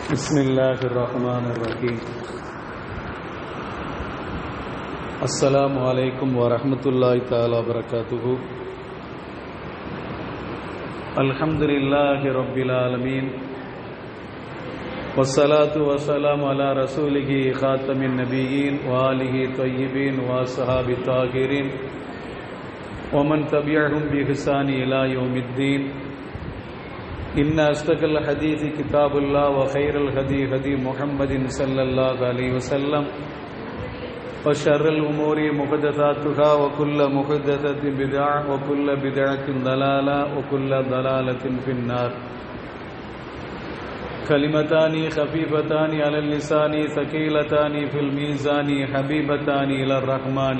Bismillahirrahmanirrahim. Assalamu alaikum wa rahmatullahi ta'ala wa barakatuhu. Alhamdulillahi rabbil alameen. Wassalatu wassalamu ala rasulihi khatamin nabiyyin wa alihi tayyibin wa ashabi tahirin wa man tabi'ahum bi ihsani ila yawmiddin. إن أصدق الحديث كتاب الله وخير الهدي هدي محمد صلى الله عليه وسلم وشر الأمور محدثاتها وكل محدثة بدعة وكل بدعة ضلالة وكل ضلالة في النار. كلمتان خفيفتان على اللسان ثقيلتان في الميزان حبيبتان إلى الرحمن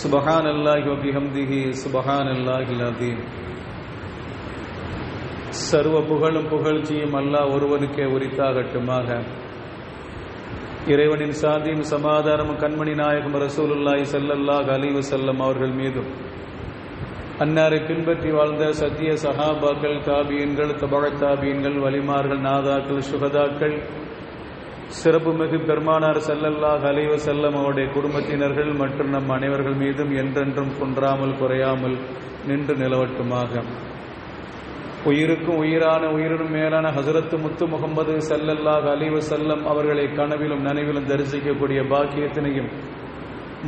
سبحان الله وبحمده سبحان الله العظيم. சர்வ புகழும் புகழ்ச்சியும் அல்லாஹ் ஒருவனுக்கே உரித்தாகட்டுமாக. இறைவனின் சாந்தியும் சமாதானமும் கண்மணி நாயகம் ரசூலுல்லாஹி ஸல்லல்லாஹு அலைஹி வஸல்லம் அவர்கள் மீதும், அன்னாரை பின்பற்றி வாழ்ந்த சத்திய சஹாபாக்கள், தாபியீன்கள், தபஅத் தாபியீன்கள், வலிமார்கள், நாதாக்கள், சுஹதாக்கள், சிறப்பு மிகு பெருமானார் ஸல்லல்லாஹு அலைஹி வஸல்லம் அவருடைய குடும்பத்தினர்கள் மற்றும் நம் அனைவர்கள் மீதும் என்றென்றும் குன்றாமல் குறையாமல் நின்று நிலவட்டுமாக. உயிருக்கும் உயிரான உயிரினும் மேலான ஹஸரத்து முத்து முஹம்மது ஸல்லல்லாஹு அலைஹி வஸல்லம் அவர்களை கனவிலும் நனவிலும் தரிசிக்கக்கூடிய பாக்கியத்தினையும்,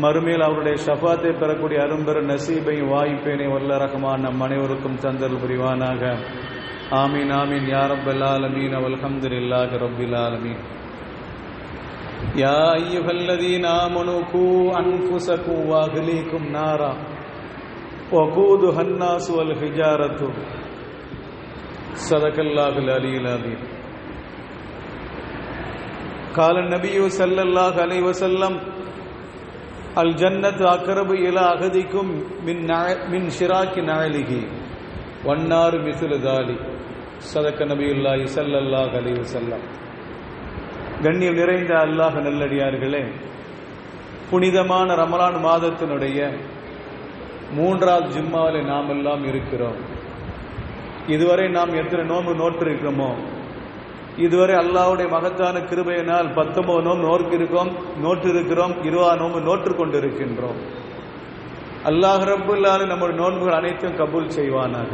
மறுமையில் அவருடைய ஷஃபாத்தை பெறக்கூடிய அரும்பெரும் நசீபையும் வாய்ப்பேனை வல்ல ரஹ்மான் நம் அனைவருக்கும் தந்தல் புரிவானாக. ஆமீன் ஆமீன் யா ரப்பல் ஆலமீன். வல்ஹம்துலில்லாஹி ரப்பில் ஆலமீன். யா அய்யுஹல்லதீன ஆமனூ கூ அன்ஃபுஸகும் வ அஹ்லீகும் நாரா வகூதுஹா அன்-நாஸு வல் ஹிஜாரத்து சதகல்லாஹுல் அலியுல் அஸீம். قال النبي صلى الله عليه وسلم الجنة أقرب إلى أحدكم من شراك نعله والنار مثل ذلك. صدق نبي الله صلى الله عليه وسلم. கண்ணியம் நிறைந்த அல்லாஹ் நல்லடியார்களே, புனிதமான ரமலான் மாதத்தினுடைய 3வது ஜும்மாவிலே நாம் எல்லாம் இருக்கிறோம். இதுவரை நாம் எத்தனை நோன்பு நோற்றிருக்கிறோமோ, இதுவரை அல்லாஹ்வுடைய மகத்தான கிருபையினால் 19 நோன்பு நோற்றிருக்கிறோம். 20 நோன்பு நோற்று கொண்டிருக்கின்றோம். அல்லாஹ் ரப்புல் ஆலமீன் நம்முடைய நோன்புகள் அனைத்தும் கபூல் செய்வானாக.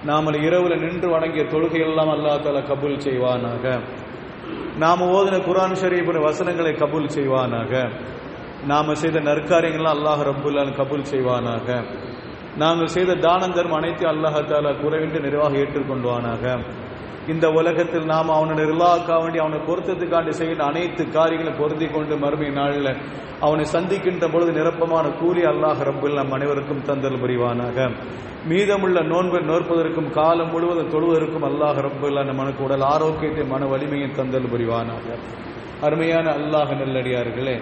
நாம் இரவுல நின்று வணங்கிய தொழுகையெல்லாம் அல்லாஹ் தஆலா கபூல் செய்வானாக. நாம் ஓதின குர்ஆன் ஷரீஃபின் வசனங்களை கபூல் செய்வானாக. நாம் செய்த நற்காரியங்கள்லாம் அல்லாஹ் ரப்புல் ஆலமீன் கபூல் செய்வானாக. நாங்கள் செய்த தானம் தர்மம் அனைத்தையும் அல்லாஹ் தஆலா குறைவின்றி நிறைவாக ஏற்றுக்கொள்வானாக. இந்த உலகத்தில் நாம் அவனுடைய ரிலாக்காக வேண்டி அவனை பொருத்தத்துக்காண்டி செய்கிற அனைத்து காரியங்களும் பொருந்தி கொண்டு மறுமை நாளில் அவனை சந்திக்கின்ற பொழுது நிரப்பமான கூலி அல்லாஹ் ரப்புல் நம் அனைவருக்கும் தந்தல் புரிவானாக. மீதமுள்ள நோன்பை நோற்பதற்கும் காலம் முழுவதும் தொழுவதற்கும் அல்லாஹ் ரப்புல் நமக்கு உடல் ஆரோக்கியத்தை மன வலிமையை தந்தல் புரிவானாக. அருமையான அல்லாஹ் நல்லடியார்களே,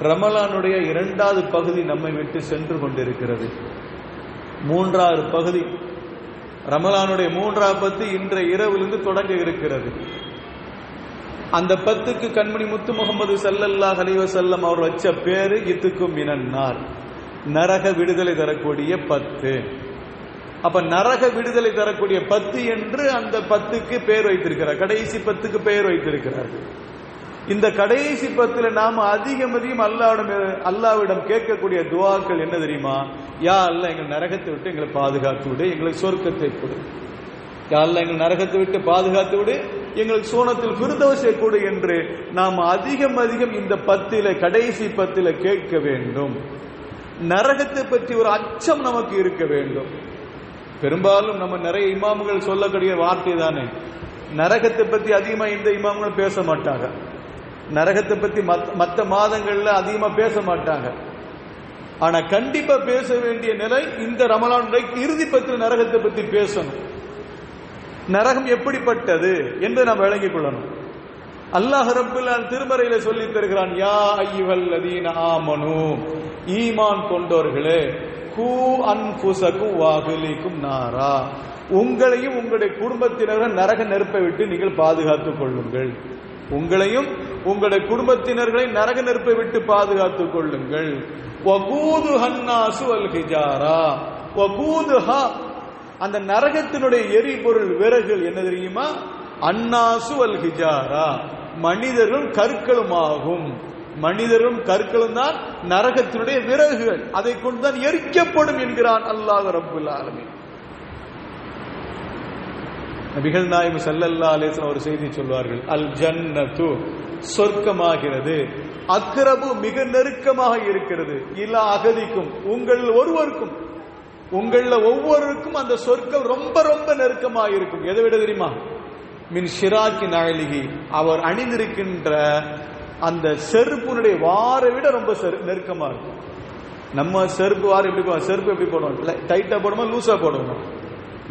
ரமலானுடைய 2வது பகுதி நம்மை விட்டு சென்று கொண்டிருக்கிறது. 3வது பகுதி, ரமலானுடைய 3வது பத்து இன்றைய இரவிலிருந்து தொடங்க இருக்கிறது. அந்த 10க்கு கண்மணி முத்து முகமது ஸல்லல்லாஹு அலைஹி வஸல்லம் அவர் வச்ச பேரு இத்துக்கும் மினன்னார், நரக விடுதலை தரக்கூடிய 10. அப்ப நரக விடுதலை தரக்கூடிய 10 என்று அந்த 10க்கு பேர் வைத்திருக்கிறார். கடைசி 10க்கு பெயர் வைத்திருக்கிறார். இந்த கடைசி 10ல நாம அதிகம் அல்லாஹ்விடம் கேட்கக்கூடிய துஆக்கள் என்ன தெரியுமா? யா அல்லாஹ், எங்கள் நரகத்தை விட்டு எங்களை பாதுகாத்து விடு, எங்களுக்கு சொர்க்கத்தை கொடு. யா அல்லாஹ், எங்கள் நரகத்தை விட்டு பாதுகாத்து விடு, எங்களுக்கு சோனத்தில் ஃபிர்தௌஸை கொடு என்று நாம் அதிகம் இந்த 10ல கடைசி 10ல கேட்க வேண்டும். நரகத்தை பற்றி ஒரு அச்சம் நமக்கு இருக்க வேண்டும். பெரும்பாலும் நம்ம நிறைய இமாம்கள் சொல்லக்கூடிய வார்த்தை தானே, நரகத்தை பற்றி அதிகமா இந்த இமாம்கள் பேச மாட்டாங்க. நரகத்தை பத்தி மற்ற மாதங்கள்ல அதிகமா பேச மாட்டாங்க. ஆனா கண்டிப்பா பேச வேண்டிய நிலை இந்த ரமலானுடைய இறுதி 10 நரகத்தை பத்தி பேசணும். நரகம் எப்படிப்பட்டது என்று நாம் விளங்கிக் கொள்ளணும். அல்லாஹ் ரப்புல் ஆலமீன் திருமறையில சொல்லி தருகிறான், யா அய்யுஹல்லதீன ஆமனூ, ஈமான் கொண்டோர்களே, கூ அன்ஃபுஸகும் வ அஹ்லீகும் நாரா, உங்களையும் உங்களுடைய குடும்பத்தினர்கள் நரக நெருப்பை விட்டு நீங்கள் பாதுகாத்துக் கொள்ளுங்கள். உங்களையும் உங்களுடைய குடும்பத்தினர்களை நரக நெருப்பை விட்டு பாதுகாத்துக் கொள்ளுங்கள். வகூதுஹா அன்-நாஸு வல் ஹிஜாரா, வகூதுஹா அந்த நரகத்தினுடைய எரிபொருள் விறகுகள் என்ன தெரியுமா? அன்னாசு வல் ஹிஜாரா, மனிதர்களும் கற்களுமாகும். மனிதர்களும் கற்களும் தான் நரகத்தினுடைய விறகுகள், அதை கொண்டுதான் எரிக்கப்படும் என்கிறான் அல்லாஹ் ரப்புல் ஆலமீன். நபிகள் நாயகம் ஸல்லல்லாஹு அலைஹி வஸல்லம் ஒரு செய்தி சொல்வார்கள், அல் ஜன்னத்து சொர்க்கமாகிறது, அக்ரபு மிக நெருக்கமாக இருக்கிறது, இலா அகதிக்கும் உங்கள் ஒருவருக்கும், உங்கள ஒவ்வொருவருக்கும் அந்த சொர்க்கம் ரொம்ப ரொம்ப நெருக்கமாக இருக்கும். எதை விட தெரியுமா? மின் ஷிராக்கி நஅலிஹி, அவர் அணிந்திருக்கின்ற அந்த செருப்புனுடைய வாரை விட ரொம்ப நெருக்கமா இருக்கும். நம்ம செருப்பு வாரம் எப்படி, செருப்பு எப்படி போடுவோம்? டைட்டா போடுவோமா லூசா போடுவோம்?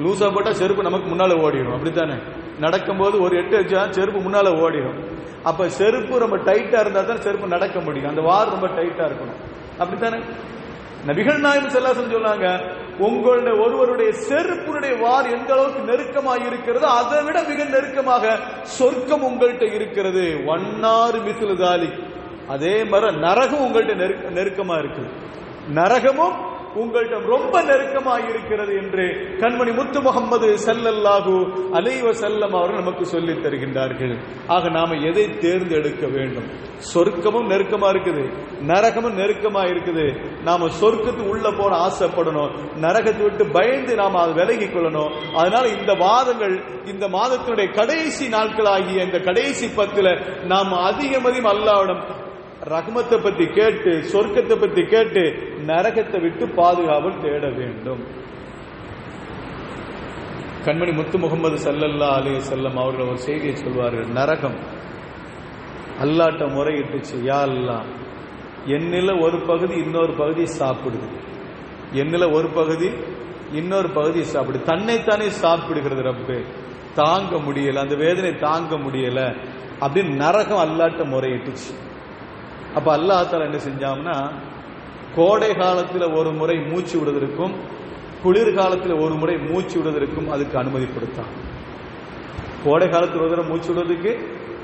லூசா போட்டா செருப்பு நமக்கு முன்னால ஓடிடும், அப்படித்தானே? நடக்கும் போது ஒரு 8 வச்சா செருப்பு முன்னால ஓடிடும். அப்ப செருப்பு ரொம்ப டைட்டா இருந்தா தான் செருப்பு நடக்க முடியும், அந்த வார் ரொம்ப டைட்டா இருக்கணும், அப்படித்தானே? நபிகள் நாயகம் ஸல்லல்லாஹு அலைஹி வஸல்லம் சொன்னாங்க, உங்களுடைய ஒருவருடைய செருப்புடைய வார் எந்த அளவுக்கு நெருக்கமாக இருக்கிறதோ அதை விட மிக நெருக்கமாக சொர்க்கம் உங்கள்கிட்ட இருக்கிறது. வன்னாறு மிஸ்லு தாலிக், அதே மாதிரி நரகம் உங்கள்கிட்ட நெருக்கமா இருக்குது, நரகமும் உங்கள்கிட்ட ரொம்ப நெருக்கமாக இருக்கிறது என்று கண்மணி முத்து முஹம்மது ஸல்லல்லாஹு அலைஹி வஸல்லம் அவர்கள் நமக்கு சொல்லித் தருகின்றார்கள். ஆக நாம எதை தேர்ந்தெடுக்க வேண்டும்? சொர்க்கமும் நெருக்கமா இருக்குது, நரகமும் நெருக்கமா இருக்குது. நாம சொர்க்கத்துக்கு உள்ள போன ஆசைப்படணும், நரகத்தை விட்டு பயந்து நாம அதை விலகி கொள்ளணும். அதனால இந்த மாதங்கள், இந்த மாதத்தினுடைய கடைசி நாட்களாகிய இந்த கடைசி 10 நாம் அதிகம் அல்லாஹ்விடம் ரஹ்மத்தை பத்தி கேட்டு, சொர்க்கத்தை பத்தி கேட்டு, நரகத்தை விட்டு பாதுகாவல் தேட வேண்டும். கண்மணி முத்து முஹம்மது ஸல்லல்லாஹு அலைஹி வஸல்லம் அவர்கள் ஒரு செய்தியை சொல்வார்கள், நரகம் அல்லாஹ்ட்ட முறையிட்டுச்சு, யா அல்லாஹ், என்னில ஒரு பகுதி இன்னொரு பகுதி சாப்பிடுது, என்னில ஒரு பகுதி இன்னொரு பகுதி சாப்பிடு, தன்னைத்தானே சாப்பிடுகிறது ரப்பே, தாங்க முடியல, அந்த வேதனை தாங்க முடியல அப்படின்னு நரகம் அல்லாஹ்ட்ட முறையிட்டுச்சு. அப்ப அல்லாஹ் தஆலா என்ன செஞ்சாங்கன்னா, கோடை காலத்தில் ஒரு முறை மூச்சு விடுவதற்கும் குளிர்காலத்தில் ஒரு முறை மூச்சு விடுவதற்கும் அதுக்கு அனுமதி கொடுத்தான். கோடை காலத்தில் ஒரு தடவை மூச்சு விடுவதற்கு,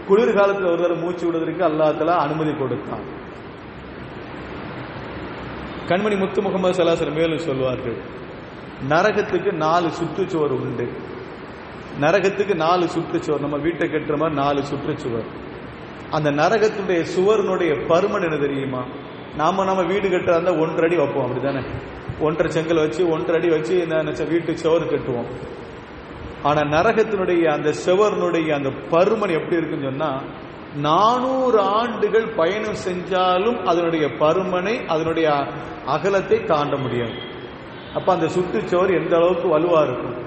குளிர்காலத்தில் ஒரு தடவை மூச்சு விடுவதற்கு அல்லாஹ் தஆலா அனுமதி கொடுத்தான். கண்மணி முத்து முஹம்மது ஸல்லல்லாஹு அலைஹி வஸல்லம் மேலும் சொல்வார்கள், நரகத்துக்கு 4 சுற்றுச்சுவர் உண்டு. நரகத்துக்கு 4 சுற்றுச்சுவர், நம்ம வீட்டை கட்டுற மாதிரி 4 சுற்றுச்சுவர். அந்த நரகத்துடைய சுவருடைய பருமன் என்ன தெரியுமா? நாம வீடு கட்டுறதா இருந்தா 1.5 அடி வைப்போம், அப்படித்தானே? 1.5 செங்கல் வச்சு 1.5 அடி வச்சு வீட்டு சுவர் கட்டுவோம். ஆனா நரகத்தினுடைய அந்த சுவருடைய அந்த பருமன் எப்படி இருக்குன்னு சொன்னா, 400 ஆண்டுகள் பயணம் செஞ்சாலும் அதனுடைய பருமனை, அதனுடைய அகலத்தை தாண்ட முடியாது. அப்ப அந்த சுற்றுச்சுவர் எந்த அளவுக்கு வலுவா இருக்கும்,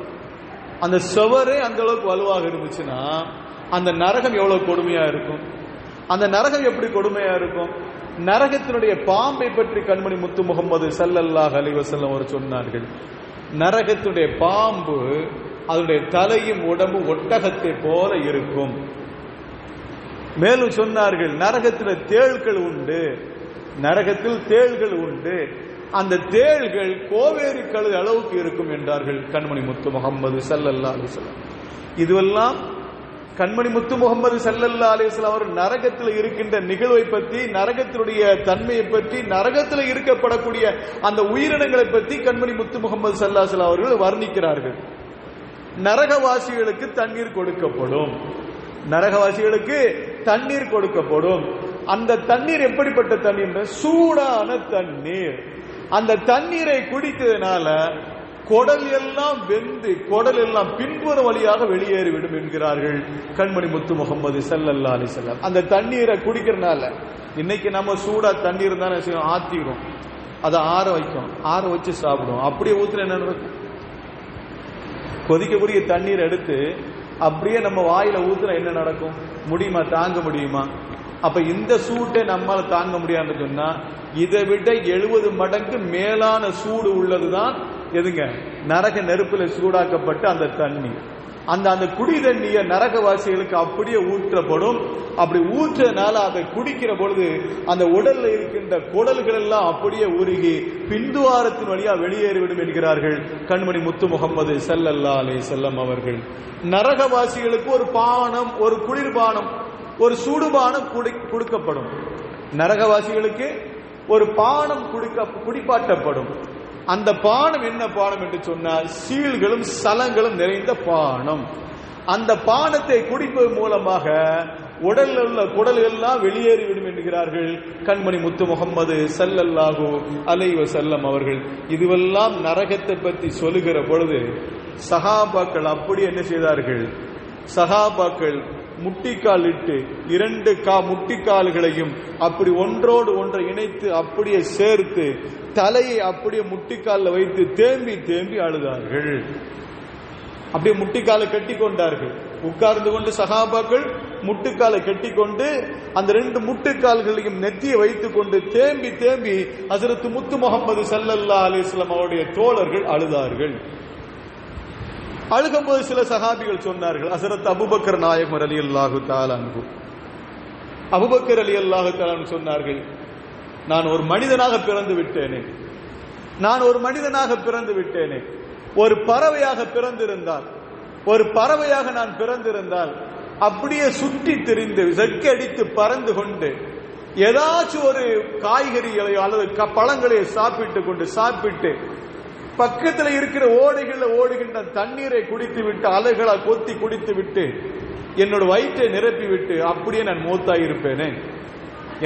அந்த சுவரே அந்த அளவுக்கு வலுவாக இருந்துச்சுன்னா அந்த நரகம் எவ்வளவு கொடுமையா இருக்கும். அந்த நரகம் எப்படி கொடுமையா இருக்கும்? நரகத்தினுடைய பாம்பை பற்றி கண்மணி முத்து முஹம்மது ஸல்லல்லாஹு அலைஹி வஸல்லம் அவர் சொன்னார்கள், நரகத்துடைய பாம்பு அதனுடைய தலையும் உடம்பு ஒட்டகத்தை போல இருக்கும். மேலும் சொன்னார்கள், நரகத்தில் தேள்கள் உண்டு, நரகத்தில் தேள்கள் உண்டு, அந்த தேள்கள் கோவேறு கழுது அளவுக்கு இருக்கும் என்றார்கள் கண்மணி முத்து முஹம்மது ஸல்லல்லாஹு அலைஹி வஸல்லம். இதுவெல்லாம் கண்மணி முத்து முஹம்மது ஸல்லல்லாஹு அலைஹி வஸல்லம் அவர் நரகத்தில் இருக்கின்ற நிகழ்வை பற்றி, நரகத்தினுடைய தன்மையை பற்றி, நரகத்தில் இருக்கப்படக்கூடிய அந்த உயிரினங்களை பற்றி கண்மணி முத்து முஹம்மது ஸல்லல்லாஹு அலைஹி வஸல்லம் அவர்கள் வர்ணிக்கிறார்கள். நரகவாசிகளுக்கு தண்ணீர் கொடுக்கப்படும், நரகவாசிகளுக்கு தண்ணீர் கொடுக்கப்படும். அந்த தண்ணீர் எப்படிப்பட்ட தண்ணீர்? சூடான தண்ணீர். அந்த தண்ணீரை குடிக்கிறதுனால குடல் எல்லாம் வெந்து, குடல் எல்லாம் பின்புற வழியாக வெளியேறிவிடும் என்கிறார்கள் கண்மணி முத்து முஹம்மது ஸல்லல்லாஹு அலைஹி வஸல்லம். அந்த தண்ணீரை குடிக்கிறதுனால, இன்னைக்கு நம்ம சூடா தண்ணீர் தானே ஆத்திக்கிறோம், அதை ஆற வைக்கும், ஆற வச்சு சாப்பிடுவோம். அப்படியே ஊத்துல என்ன நடக்கும்? கொதிக்கக்கூடிய தண்ணீர் எடுத்து அப்படியே நம்ம வாயில ஊத்துனா என்ன நடக்கும்? முடியுமா? தாங்க முடியுமா? அப்ப இந்த சூட்டை நம்மால தாங்க முடியாதுன்னு சொன்னா, இதை விட 70 மடங்கு மேலான சூடு உள்ளதுதான் எதுங்க? நரக நெருப்புல சூடாக்கப்பட்ட அந்த தண்ணீர். அந்த குடி தண்ணிய நரகவாசிகளுக்கு அப்படியே ஊற்றப்படும். அப்படி ஊற்றனால அதை குடிக்கிற பொழுது அந்த உடல்ல இருக்கின்ற குடல்கள் எல்லாம் அப்படியே உருகி பிந்துவாரத்தின் வழியா வெளியேறிவிடும் என்கிறார்கள் கண்மணி முத்து முஹம்மது ஸல்லல்லாஹு அலைஹி வஸல்லம் அவர்கள். நரகவாசிகளுக்கு ஒரு பானம், ஒரு குளிர்பானம், ஒரு சூடுபானம் கொடுக்கப்படும். நரகவாசிகளுக்கு ஒரு பானம் குடிப்பாட்டப்படும். அந்த பானம் என்ன பானம் என்று சொன்னால், சீல்களும் சலங்களும் நிறைந்த பானம். அந்த பானத்தை குடிப்பது மூலமாக உடலில் உள்ள குடல்கள் எல்லாம் வெளியேறிவிடும் என்கிறார்கள் கண்மணி முத்து முகம்மது ஸல்லல்லாஹு அலைஹி வஸல்லம் அவர்கள். இதுவெல்லாம் நரகத்தை பற்றி சொல்லுகிற பொழுது சஹாபாக்கள் அப்படி என்ன செய்தார்கள்? சஹாபாக்கள் முட்டிக்கால் இட்டு 2 முட்டிக்கால்களையும் அப்படி ஒன்றோடு ஒன்றை இணைத்து அப்படியே சேர்த்து தலையை அப்படியே முட்டிக்கால வைத்து தேம்பி தேம்பி அழுதார்கள். அப்படியே முட்டிக்காலை கட்டி கொண்டார்கள். உட்கார்ந்து கொண்டு சஹாபாக்கள் முட்டுக்காலை கட்டி கொண்டு அந்த 2 முட்டுக்கால்களையும் நெத்தியை வைத்துக் கொண்டு தேம்பி தேம்பி ஹஜ்ரத் முத்து முகமது ஸல்லல்லாஹு அலைஹி வஸல்லம் அவருடைய தோழர்கள் அழுதார்கள். அழுகும்போது சில சஹாபிகள் சொன்னார்கள், ஹஜ்ரத் அபூபக்கர் நாயகம் ரலியல்லாஹு தஆலா அன்ஹு, அபூபக்கர் ரலியல்லாஹு தஆலா அன்ஹு சொன்னார்கள், நான் ஒரு மனிதனாக பிறந்து விட்டேனே, நான் ஒரு மனிதனாக பிறந்து விட்டேனே. ஒரு பறவையாக பிறந்திருந்தால், ஒரு பறவையாக நான் பிறந்திருந்தால் அப்படியே சுற்றி திரிந்து செக்கடித்து பறந்து கொண்டு ஏதாச்சும் ஒரு காய்கறிகளையோ அல்லது பழங்களையோ சாப்பிட்டு பக்கத்தில் இருக்கிற ஓடைகளில் ஓடுகின்ற தண்ணீரை குடித்து விட்டு அலைகளை கொத்தி குடித்து விட்டு என்னோட வயிற்றை நிரப்பி விட்டு அப்படியே நான் மூத்தாய் இருப்பேனே.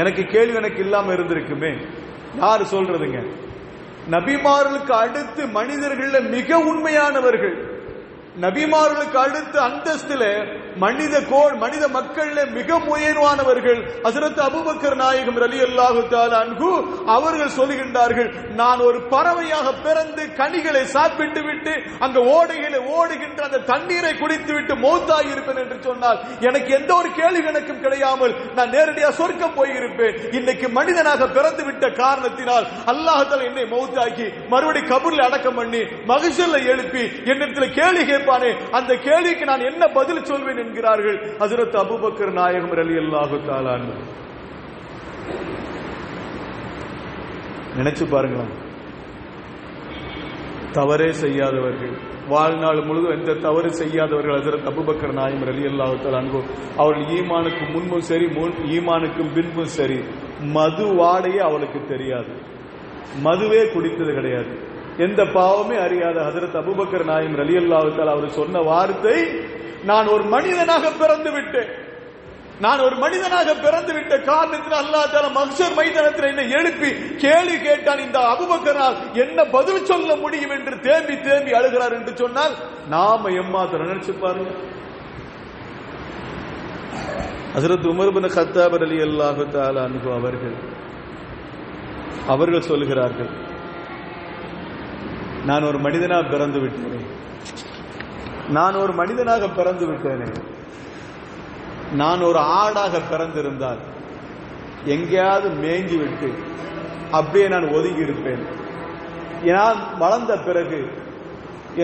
எனக்கு கேள்வி எனக்கு இல்லாம இருந்திருக்குமே. யாரு சொல்றதுங்க? நபிமார்களுக்கு அடுத்து மனிதர்கள் மிக உண்மையானவர்கள், நபிமார்களுக்கு அடுத்து அந்தஸ்தில மனித மக்கள் மிக உயர்வானவர்கள் ஹஜ்ரத் அபூபக்கர் நாயகம் ரலியல்லாஹு தஆலா அன்ஹு அவர்கள் சொல்லுகின்றார்கள், நான் ஒரு பறவையாக பிறந்து கனிகளை சாப்பிட்டு விட்டு அங்க ஓடைகளை ஓடுகின்ற அந்த தண்ணீரை குடித்து விட்டு மௌத்தாகி இருப்பேன் என்று சொன்னால் எனக்கு எந்த ஒரு கேள்வி கணக்கும் கிடையாமல் நான் நேரடியாக சொர்க்கம் போயிருப்பேன். இன்னைக்கு மனிதனாக பிறந்து விட்ட காரணத்தினால் அல்லாஹ் தஆலா என்னை மௌத்தாக்கி மறுபடி கபூர்ல அடக்கம் பண்ணி மஹ்ஷர்ல எழுப்பி என்னிடத்தில் கேள்வி கேட்பானே, அந்த கேள்விக்கு நான் என்ன பதில் சொல்வேன் என்கிறார்கள் ஹஜ்ரத் அபூபக்கர் நாயகம் ரலியல்லாஹு தஆலா அன்ஹு. நினைச்சு பாருங்களேன், தவறே செய்யாதவர்கள், வாழ்நாள் முழுவதும் எந்த தவறு செய்யாதவர்கள் ஹஜ்ரத் அபூபக்கர் நாயகம் ரலியல்லாஹு தஆலா அன்ஹு அவர்கள் ஈமானுக்கு முன்பும் சரி ஈமானுக்கும் பின்பும் சரி மது வாடையே அவளுக்கு தெரியாது, மதுவே குடித்தது கிடையாது, எந்த பாவமே அறியாத ஹஜ்ரத் அபூபக்கர் நாயகம் ரலியல்லாஹு தஆலா அவர் சொன்ன வார்த்தை, நான் ஒரு மனிதனாக பிறந்து விட்டேன், நான் ஒரு மனிதனாக பிறந்து விட்ட காரணத்தில் அல்லாஹ் தஆலா மஹ்ஷர் மைதானத்தில் என்னை எழுப்பி கேள்வி கேட்டான், இந்த அபூபக்கரால் என்ன பதில் சொல்ல முடியும் என்று தேம்பி தேம்பி அழுகிறார் என்று சொன்னால் நாம எம்மாத்திரம் நினைச்சு பாருங்க. ஹஜ்ரத் உமர் இப்னு கத்தாப் ரலியல்லாஹு தஆலா அன்ஹு அவர்கள் சொல்கிறார்கள், நான் ஒரு மனிதனாக பிறந்து விட்டேனே, நான் ஒரு மனிதனாக பிறந்து விட்டேனே, நான் ஒரு ஆடாக பிறந்திருந்தால் எங்கேயாவது மேய்ஞ்சி விட்டு அப்படியே நான் ஒதுங்கி இருப்பேன். நான் வளர்ந்த பிறகு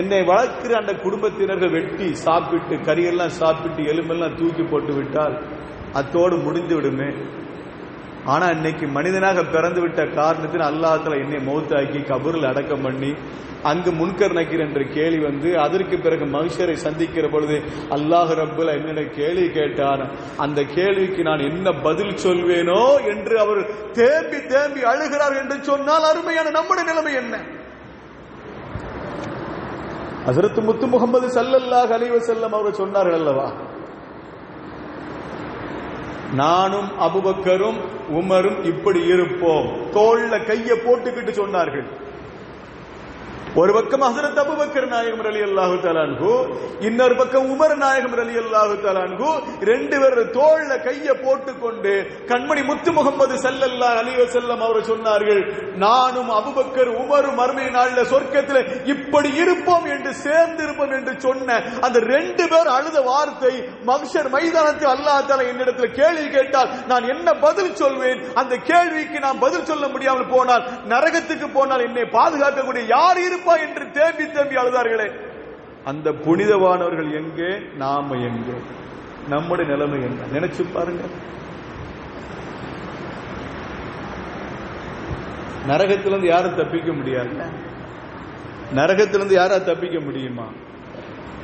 என்னை வளர்க்கிற அந்த குடும்பத்தினர்கள் வெட்டி சாப்பிட்டு கறியெல்லாம் சாப்பிட்டு எலும்பெல்லாம் தூக்கி போட்டு விட்டால் அத்தோடு முடிந்து விடுமே. ஆனா இன்னைக்கு மனிதனாக பிறந்து விட்ட காரணத்தில் அல்லாஹ் தஆலா என்னை மௌத்தாக்கி கபூரில் அடக்கம் பண்ணி அங்கு முன்கர் நக்கீர் என்ற கேள்வி வந்து அதற்கு பிறகு மஹ்ஷரை சந்திக்கிற பொழுது அல்லாஹ் ரப்புல் என்னிடம் கேள்வி கேட்டான், அந்த கேள்விக்கு நான் என்ன பதில் சொல்வேனோ என்று அவர் தேம்பி தேம்பி அழுகிறார் என்று சொன்னால் அருமையான நம்முடைய நிலைமை என்ன? ஹஜ்ரத் முத்து முகமது ஸல்லல்லாஹு அலைஹி வஸல்லம் அவர்கள் சொன்னார்கள் அல்லவா, நானும் அபூபக்கரும் உமரும் இப்படி இருப்போம், தோள்ல கையை போட்டுக்கிட்டு சொன்னார்கள். ஒரு பக்கம் ஹஜ்ரத் அபூபக்கர் நாயகம் ரலியல்லாஹு தஆலா அன்ஹு, இன்னொரு பக்கம் உமர் நாயகம் ரலியல்லாஹு தஆலா அன்ஹு, 2 பேர் தோள்ல கையை போட்டுக்கொண்டு கண்மணி முத்து முகமது ஸல்லல்லாஹு அலைஹி வஸல்லம் அவர்கள் சொன்னார்கள், நானும் அபூபக்கர் உமரும் மறுமை நாளில் சொர்க்கத்தில் இப்படி இருப்போம் என்று சேர்ந்து இருப்போம் என்று சொன்ன அந்த 2 பேர் அழுத வார்த்தை மஹ்ஷர் மைதானத்தில் அல்லாஹ் தஆலா என்னிடத்தில் கேள்வி கேட்டால் நான் என்ன பதில் சொல்வேன்? அந்த கேள்விக்கு நான் பதில் சொல்ல முடியாமல் போனால், நரகத்துக்கு போனால் என்னை பாதுகாக்கக்கூடிய யார் இருப்பா என்று தேம்பி தேம்பி அழுதார்களே. அந்த புனிதவானவர்கள் எங்கே, நாம எங்கே? நம்முடைய நிலைமை என்ன? நினைச்சு பாருங்க. நரகத்திலிருந்து யாரும் தப்பிக்க முடியாது. நரகத்திலிருந்து யாரா தப்பிக்க முடியுமா?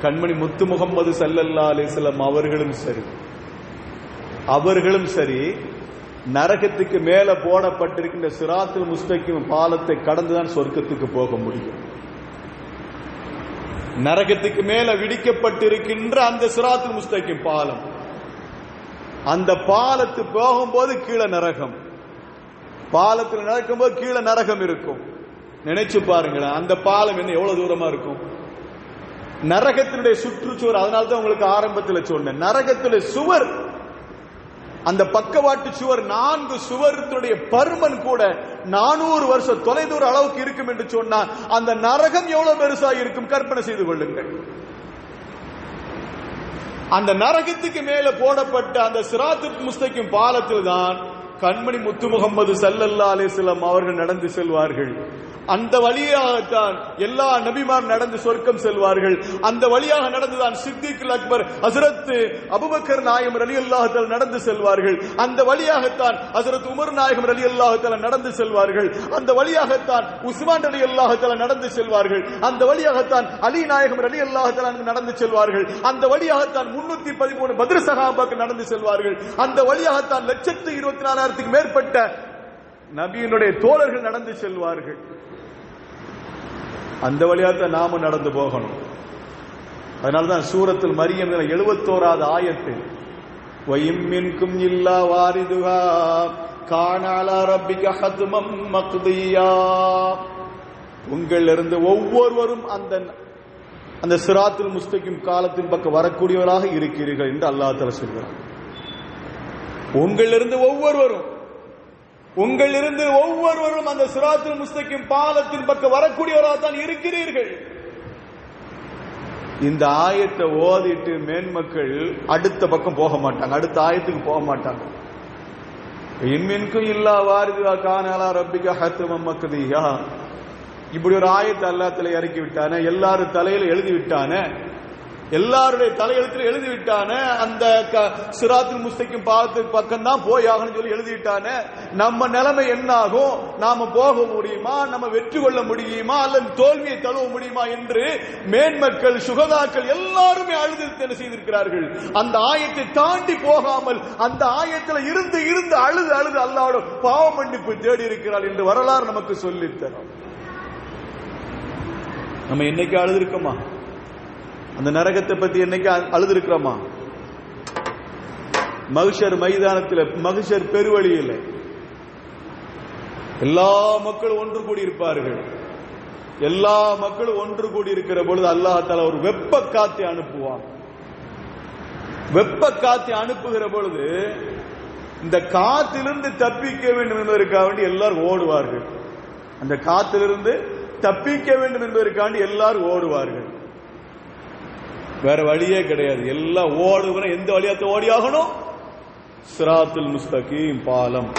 கண்மணி முத்து முகமது ஸல்லல்லாஹு அலைஹி வஸல்லம் அவர்களும் சரி நரகத்துக்கு மேல போடப்பட்டிருக்கின்ற சிராத்துல் முஸ்தகீம் பாலத்தை கடந்துதான் சொர்க்கத்துக்கு போக முடியும். நரகத்துக்கு மேல விடிக்கப்பட்டிருக்கின்ற அந்த சிராத்துல் முஸ்தகிம் பாலம், அந்த பாலத்து போகும்போது கீழே நரகம், பாலத்தில் நடக்கும்போது கீழே நரகம் இருக்கும். நினைச்சு பாருங்களேன், அந்த பாலம் என்ன எவ்வளவு தூரமா இருக்கும். நரகத்தினுடைய சுற்றுச்சுவர், அதனால்தான் உங்களுக்கு ஆரம்பத்தில் சொன்னேன், நரகத்தினுடைய சுவர், அந்த பக்கவாட்டு சுவர் 4 சுவருடைய பருமன் கூட 400 வருஷம் தொலைதூர அளவுக்கு இருக்கும் என்று சொன்னால் அந்த நரகம் எவ்வளவு பெருசா இருக்கும் கற்பனை செய்து கொள்ளுங்கள். அந்த நரகத்துக்கு மேல போடப்பட்ட அந்த சிராத்துல் முஸ்தகிம் பாலத்தில் தான் கண்மணி முத்து முகமது ஸல்லல்லாஹு அலைஹி வஸல்லம் அவர்கள் நடந்து செல்வார்கள். அந்த வழியாகத்தான் எல்லா நபிமார் நடந்து சொர்க்கம் செல்வார்கள். அந்த வழியாக நடந்துதான் சித்திக்குல் அக்பர் ஹஜ்ரத் அபூபக்கர் நாயகம் ரலியல்லாஹு தஆலா நடந்து செல்வார்கள். அந்த வழியாகத்தான் ஹஜ்ரத் உமர் நாயகம் ரலியல்லாஹு தஆலா நடந்து செல்வார்கள். அந்த வழியாகத்தான் உஸ்மான் ரலியல்லாஹு தஆலா நடந்து செல்வார்கள். அந்த வழியாகத்தான் அலி நாயகம் ரலியல்லாஹு தஆலா நடந்து செல்வார்கள். அந்த வழியாகத்தான் 313 பத்ர் சஹாபாக்கள் நடந்து செல்வார்கள். அந்த வழியாகத்தான் 1,24,000க்கு மேற்பட்ட நபியினுடைய தோழர்கள் நடந்து செல்வார்கள். அந்த வழியாத்தான் நாம நடந்து போகணும். அதனால்தான் சூரத்துல் மரியம் 71வது ஆயத்தில் வயிம்மின்கும் இல்லா வாரிதுஹா கான அலா ரப்பிக ஹத்மம் மக்தியா, உங்களிலிருந்து ஒவ்வொருவரும் அந்த சிராத்துல் முஸ்தகிம் காலத்தின் பக்கம் வரக்கூடியவராக இருக்கிறீர்கள் என்று அல்லாஹ் தஆலா சொல்கிறார். உங்களிலிருந்து ஒவ்வொருவரும் அந்த சிராத்துல் முஸ்தகிம் பாலத்தின் பக்கம் வரக்கூடியவராக தான் இருக்கிறீர்கள். இந்த ஆயத்தை ஓதிட்டு மேன்மக்கள் அடுத்த பக்கம் போக மாட்டாங்க, அடுத்த ஆயத்துக்கு போக மாட்டாங்க. இன்மின்கும் இல்லா வாரிதுஹா கான அலா ரப்பிக ஹத்மம் மக்தியா, இப்படி ஒரு ஆயத்தை அல்லாஹ் தஆலா இறக்கி விட்டானே, எல்லாரும் தலையில எழுதி விட்டானே, எல்லாருடைய தலையெழுத்துல எழுதி விட்டானே, அந்த சிராத்துல் முஸ்தகிம் பாலத்துக்கு பக்கம் தான் போய் ஆகணும்னு சொல்லி எழுதிட்டானே, நம்ம நிலைமை என்ன ஆகும், நாம போக முடியுமா, நம்ம வெற்றி கொள்ள முடியுமா அல்லது தோல்வியை தழுவ முடியுமா என்று மேன்மக்கள் சுகதாக்கள் எல்லாருமே அழுது என்ன செய்திருக்கிறார்கள். அந்த ஆயத்தை தாண்டி போகாமல் அந்த ஆயத்தில் இருந்து இருந்து அழுது அழுது அல்லாஹ்வோட பாவ மன்னிப்பு தேடி இருக்கிறார் என்று வரலாறு நமக்கு சொல்லித்தரும். நம்ம என்னைக்கு அழுது இருக்கோமா? அந்த நரகத்தை பத்தி என்னைக்கு அழுது இருக்கிறோமா? மஹ்ஷர் மைதானத்தில், மஹ்ஷர் பெருவழியில் எல்லா மக்களும் ஒன்று கூடி இருப்பார்கள். எல்லா மக்களும் ஒன்று கூடி இருக்கிற பொழுது அல்லாஹ் தஆலா ஒரு வெப்ப காத்தை அனுப்புவான். வெப்ப காத்தை அனுப்புகிற பொழுது இந்த காத்திலிருந்து தப்பிக்க வேண்டும் என்பதற்காக வேண்டி எல்லாரும் ஓடுவார்கள். அந்த காத்திலிருந்து தப்பிக்க வேண்டும் என்பதற்காண்டி எல்லாரும் ஓடுவார்கள். வேற வழியே கிடையாது. எல்லாம் ஓடுகிற எந்த வழியாத்த ஓடியாகணும்? சிராத்துல் முஸ்தகீம் பாலம்.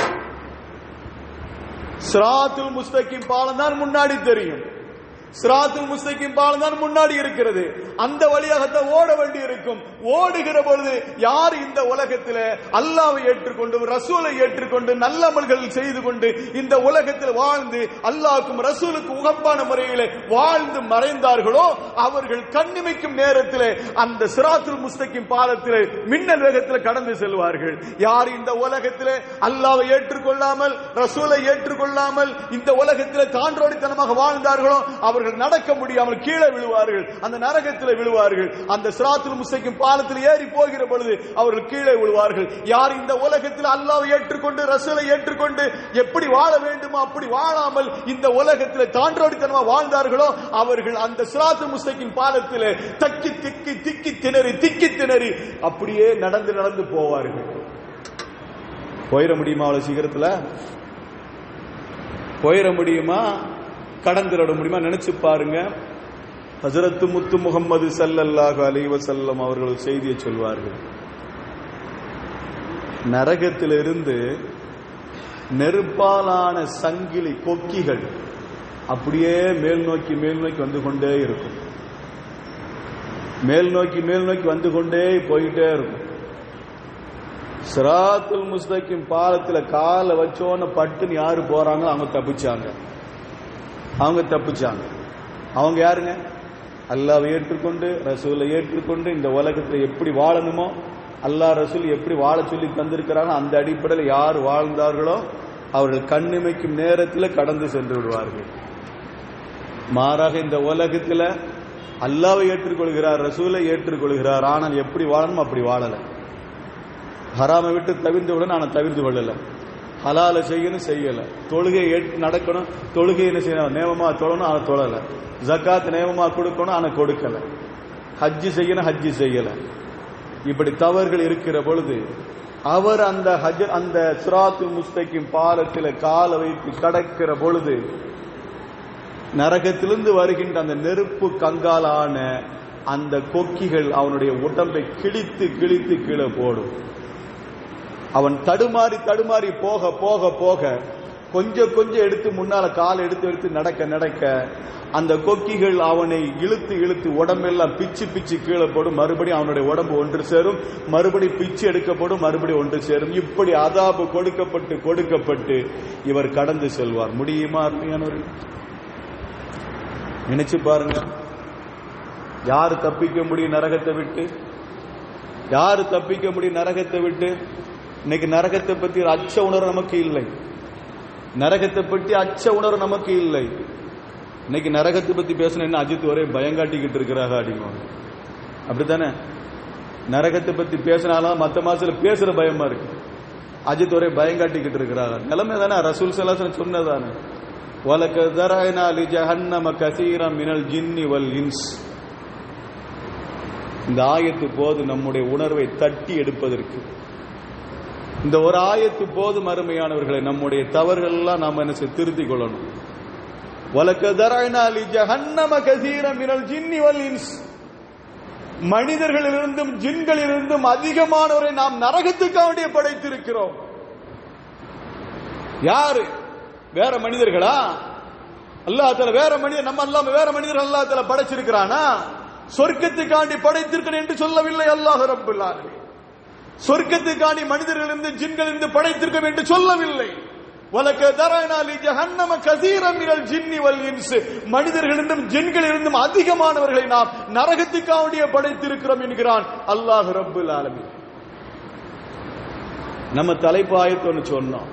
சிராத்துல் முஸ்தகீம் பாலம் தான் முன்னாடி தெரியும். சிராத்துல் முஸ்தகீம் பாலம் தான் முன்னாடி இருக்கிறது. அந்த வழியாகத்தான் ஓட வேண்டி இருக்கும். ஓடுகிற பொழுது யார் இந்த உலகத்தில் அல்லாஹ்வை ஏற்றுக்கொண்டு ரசூலை ஏற்றுக்கொண்டு நல்ல அமல்கள் செய்து கொண்டு இந்த உலகத்தில் வாழ்ந்து அல்லாஹ்வுக்கும் ரசூலுக்கு உகப்பான முறையில் வாழ்ந்து மறைந்தார்களோ அவர்கள் கண்ணிமைக்கும் நேரத்தில் அந்த சிராத்துல் முஸ்தகீம் பாலத்தில் மின்னல் வேகத்தில் கடந்து செல்வார்கள். யார் இந்த உலகத்தில் அல்லாஹ்வை ஏற்றுக்கொள்ளாமல் ரசூலை ஏற்றுக்கொள்ளாமல் இந்த உலகத்தில் தாண்டோடித்தனமாக வாழ்ந்தார்களோ அவர்கள் நடக்க முடியாமல் கீழே விழுவார்கள், அந்த நரகத்தில் விழுவார்கள். அந்த சிராத்துல் முஸ்தகீம் பாலத்தில் ஏறி போகிற பொழுது அவர்கள் கீழே விழுவார்கள். யார் இந்த உலகத்தில் அல்லாஹ்வை ஏற்றுக்கொண்டு ரசூலை ஏற்றுக்கொண்டு எப்படி வாழ வேண்டுமோ அப்படி வாழாமல் இந்த உலகத்தில் தாண்டோடித்தனமாக வாழ்ந்தார்களோ அவர்கள் அந்த சிராத்துல் முஸ்தகீம் பாலத்தில் திக்கி திணறி அப்படியே நடந்து நடந்து போவார்கள். போயிட முடியுமா? அவ்வளவு சீக்கிரத்தில் போயிட முடியுமா? கடந்துட முடியுமா? நினைச்சு பாருங்க. ஹஜ்ரத் முத்து முகமது ஸல்லல்லாஹு அலைஹி வஸல்லம் அவர்கள் செய்தியை சொல்வார்கள். நரகத்திலிருந்து நெருப்பாலான சங்கிலி கொக்கிகள் அப்படியே மேல் நோக்கி வந்து கொண்டே இருக்கும். மேல் நோக்கி வந்து கொண்டே போயிட்டே இருக்கும். சிராத்துல் முஸ்தகீம் பாலத்தில் காலை வச்சோன்னு பட்டுன்னு யாரு போறாங்களோ அவங்க தப்பிச்சாங்க. அவங்க யாருங்க? அல்லாஹ்வை ஏற்றுக்கொண்டு ரசூலை ஏற்றுக்கொண்டு இந்த உலகத்தில் எப்படி வாழணுமோ அல்லாஹ் ரசூல் எப்படி வாழ சொல்லி தந்திருக்கிறாங்க அந்த அடிப்படையில் யார் வாழ்ந்தார்களோ அவர்கள் கண்ணிமைக்கும் நேரத்தில் கடந்து சென்று விடுவார்கள். மாறாக இந்த உலகத்தில் அல்லாஹ்வை ஏற்றுக்கொள்கிறார், ரசூலை ஏற்றுக்கொள்கிறார். ஆனால் எப்படி வாழணும் அப்படி வாழல. ஹராமை விட்டு தவிர்த்து விட நான் தவிர்த்து கொள்ளல. ஹலால செய்யணும் செய்யல. தொழுகை நடக்கணும், தொழுகை என்ன செய்யணும், நேமமா தொழணும், அதை தொழல. ஜக்காத் நேமமா கொடுக்கணும், ஆனா கொடுக்கல. ஹஜ்ஜி செய்யணும், ஹஜ்ஜி செய்யல. இப்படி தவறுகள் இருக்கிற பொழுது அவர் அந்த சிராத்துல் முஸ்தகிம் பாலத்தில் கால வைத்து கடக்கிற பொழுது நரகத்திலிருந்து வருகின்ற அந்த நெருப்பு கங்காலான அந்த கொக்கிகள் அவனுடைய உடம்பை கிழித்து கிழித்து கீழே போடும். அவன் தடுமாறி தடுமாறி போக போக போக கொஞ்சம் கொஞ்சம் எடுத்து முன்னால கால் எடுத்து எடுத்து நடக்க நடக்க அந்த கொக்கிகள் அவனை இழுத்து இழுத்து உடம்பெல்லாம் பிச்சு பிச்சு கீழே போடும். மறுபடியும் அவனுடைய உடம்பு ஒன்று சேரும், மறுபடியும் பிச்சு எடுக்கப்படும், மறுபடியும் ஒன்று சேரும். இப்படி அதாபு கொடுக்கப்பட்டு கொடுக்கப்பட்டு இவர் கடந்து செல்வார். முடியுமா? அருமையானவர்கள், நினைச்சு பாருங்க. யாரு தப்பிக்க முடியும் நரகத்தை விட்டு? யாரு தப்பிக்க முடியும் நரகத்தை விட்டு? இன்னைக்கு நரகத்தை பற்றி அச்ச உணர்வு நமக்கு இல்லை. நரகத்தை பற்றி அச்ச உணர்வு நமக்கு இல்லை. இன்னைக்கு நரகத்தை பத்தி பேசணும் என்ன அஜித் ஒரே பயங்காட்டிக்கிட்டு இருக்கிறாங்க அப்படிங்குவாங்க. அப்படித்தானே? நரகத்தை பத்தி பேசினாலும் மற்ற மாசத்துல பேசுற பயமா இருக்கு. அஜித் ஒரே பயங்காட்டிக்கிட்டு இருக்கிறாங்க. நிலைமை தானே ரசூல் ஸல்லல்லாஹு அலைஹி சொன்னதானே, வலகத் தரஅனா லி ஜஹன்னம கஸீரன் மினல் ஜின்னி வல் இன்ஸ். இந்த ஆயத்து போது நம்முடைய உணர்வை தட்டி எடுப்பதற்கு. இந்த ஒரு ஆயத்து போதும் அருமையானவர்களை, நம்முடைய தவறுகள் எல்லாம் நாம் என்ன திருத்திக் கொள்ளணும். வலகத் தரஅனா லி ஜஹன்னம கஸீரன் மினல் ஜின்னி வல் இன்ஸ். மனிதர்களிலிருந்தும் ஜின்களிலிருந்தும் அதிகமானவரை நாம் நரகத்துக்காக படைத்திருக்கிறோம். யாரு? வேற மனிதர்களா? அல்லாஹ் தஆலா வேற மனிதர், நம்ம அல்லாம வேற மனிதர்கள் அல்லாஹ் தஆலா படைச்சிருக்கிறானா? சொர்க்கத்துக்காண்டி படைத்திருக்கிறேன் என்று சொல்லவில்லை அல்லாஹ் ரப்பல் ஆலமீன். சொர்க்கத்துக்காண்டி மனிதர்களிலிருந்து ஜின்களிலிருந்து படைத்திருக்கிறோம் என்று சொல்லவில்லை. வலகத் தரஅனா லி ஜஹன்னம கஸீரன் மினல் ஜின்னி வல் இன்ஸ். மனிதர்களிலிருந்தும் ஜின்களிலிருந்தும் அதிகமானவர்களை நாம் நரகத்துக்காக படைத்திருக்கிறோம் என்கிறான் அல்லாஹ் ரப்பல் ஆலமீன். நம்ம தலைப்பு ஆயத்து ஒன்று சொன்னோம்.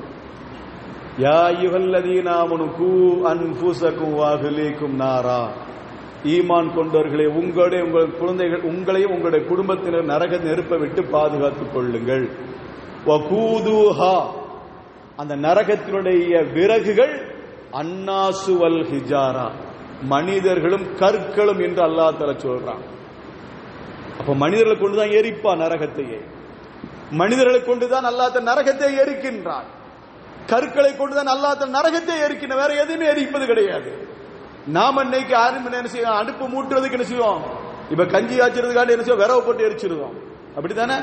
யா அய்யுஹல்லதீன ஆமனு கூ அன்ஃபுஸகும் வ அஹ்லீகும் நாரா. ஈமான் கொண்டவர்களே, உங்களுடைய உங்கள் குழந்தைகள் உங்களையும் உங்களுடைய குடும்பத்தினர் நரக நெருப்பை விட்டு பாதுகாத்துக் கொள்ளுங்கள். வகூதுஹா, அந்த நரகத்தினுடைய விறகுகள் அன்னாசு வல் ஹிஜாரா, மனிதர்களும் கற்களும் என்று அல்லாஹ் தஆலா சொல்றான். அப்ப மனிதர்களை கொண்டுதான் எரிப்பா நரகத்தையே. மனிதர்களை கொண்டுதான் அல்லாஹ் தஆலா நரகத்தை எரிக்கின்றான். கற்களை கொண்டுதான் அல்லாஹ் தஆலா நரகத்தை எரிக்கின்ற, வேற எதுவுமே எரிப்பது கிடையாது. நாம இன்னைக்கு என்ன செய்வோம்? அடுப்பு மூட்டுறதுக்கு என்ன செய்வோம்? இப்ப கஞ்சி ஆச்சுறதுக்காண்டி என்ன செய்வோம்? விறகு போட்டு எரிச்சிருந்தோம். அப்படித்தானே?